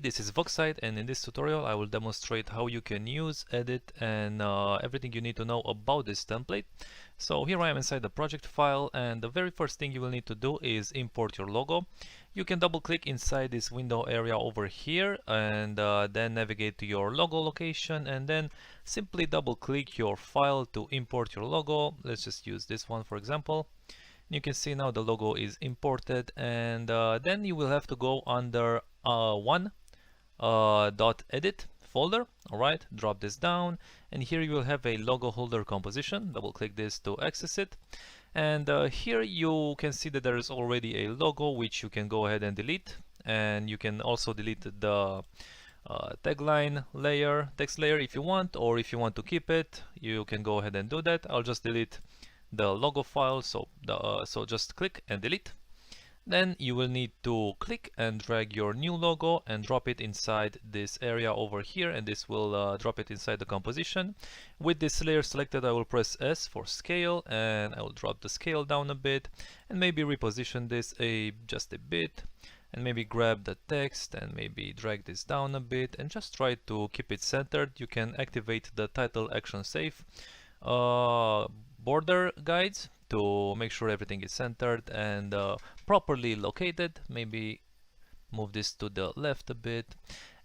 this is Voxite, and in this tutorial I will demonstrate how you can use, edit, and everything you need to know about this template. So here I am inside the project file, and the very first thing you will need to do is import your logo. You can double click inside this window area over here and then navigate to your logo location, and then simply double click your file to import your logo. Let's just use this one for example. You can see now the logo is imported, and then you will have to go under .edit folder. Alright, drop this down, and here you will have a logo holder composition. Double click this to access it, and here you can see that there is already a logo which you can go ahead and delete, and you can also delete the tagline layer, text layer if you want, or if you want to keep it you can go ahead and do that. I'll just delete the logo file, so just click and delete. Then you will need to click and drag your new logo and drop it inside this area over here, and this will drop it inside the composition. With this layer selected, I will press S for scale, and I will drop the scale down a bit, and maybe reposition this just a bit, and maybe grab the text and maybe drag this down a bit, and just try to keep it centered. You can activate the title action safe border guides to make sure everything is centered and properly located. Maybe move this to the left a bit,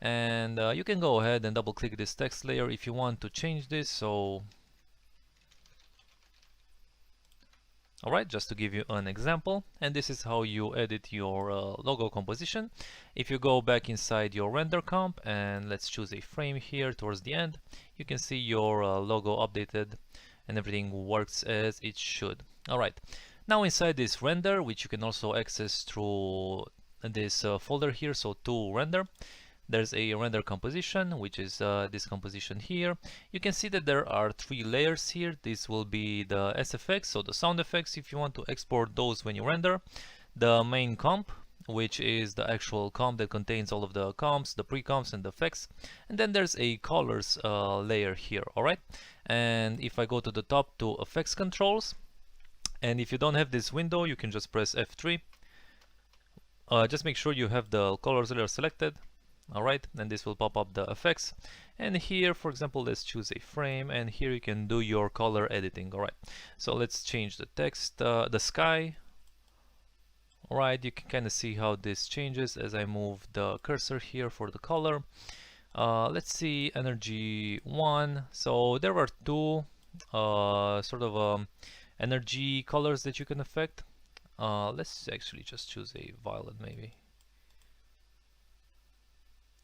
and you can go ahead and double click this text layer if you want to change this. So alright, just to give you an example, and this is how you edit your logo composition. If you go back inside your render comp and let's choose a frame here towards the end, you can see your logo updated and everything works as it should. Alright, now inside this render, which you can also access through this folder here, so to render, there's a render composition, which is this composition here. You can see that there are 3 layers here. This will be the SFX, so the sound effects if you want to export those when you render, the main comp, which is the actual comp that contains all of the comps, the pre-comps and the effects, and then there's a colors layer here. Alright, and if I go to the top to effects controls, and if you don't have this window you can just press F3. Just make sure you have the colors layer selected. Alright, and this will pop up the effects, and here for example let's choose a frame, and here you can do your color editing. Alright, so let's change the text, the sky. Alright, you can kind of see how this changes as I move the cursor here for the color. Let's see, energy 1. So there are 2 sort of energy colors that you can affect. Let's actually just choose a violet maybe.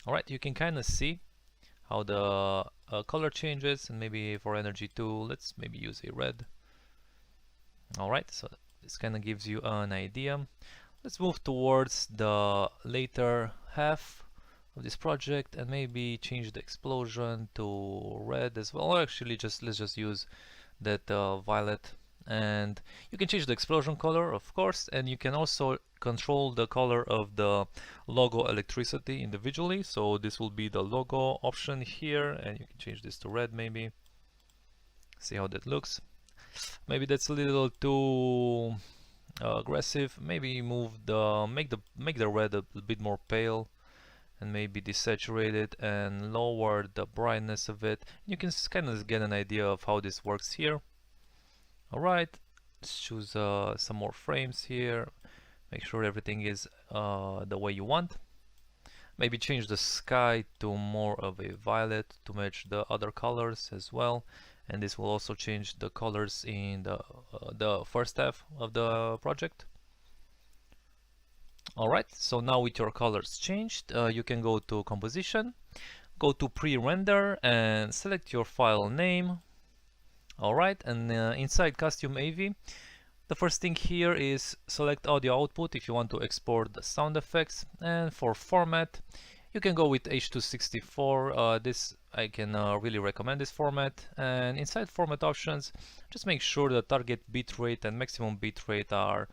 Alright, you can kind of see how the color changes, and maybe for energy 2 let's maybe use a red. Alright, so this kind of gives you an idea. Let's move towards the later half of this project and maybe change the explosion to red as well. Or actually let's just use that violet, and you can change the explosion color of course, and you can also control the color of the logo electricity individually. So this will be the logo option here, and you can change this to red maybe. See how that looks. Maybe that's a little too aggressive. Maybe make the red a bit more pale, and maybe desaturate it and lower the brightness of it. You can kind of get an idea of how this works here. Alright, let's choose some more frames here. Make sure everything is the way you want. Maybe change the sky to more of a violet to match the other colors as well, and this will also change the colors in the first half of the project. Alright, so now with your colors changed, you can go to composition, go to pre-render and select your file name. Alright, and inside custom AV, the first thing here is select audio output if you want to export the sound effects, and for format you can go with H.264. This I can really recommend this format, and inside format options just make sure the target bitrate and maximum bitrate are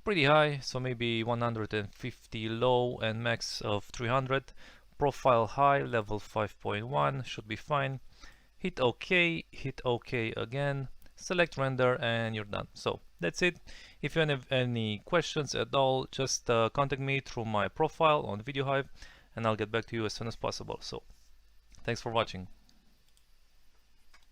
pretty high, so maybe 150 low and max of 300. Profile high, level 5.1 should be fine. Hit OK again, select render, and you're done. So that's it. If you have any questions at all, just contact me through my profile on VideoHive, and I'll get back to you as soon as possible. So thanks for watching.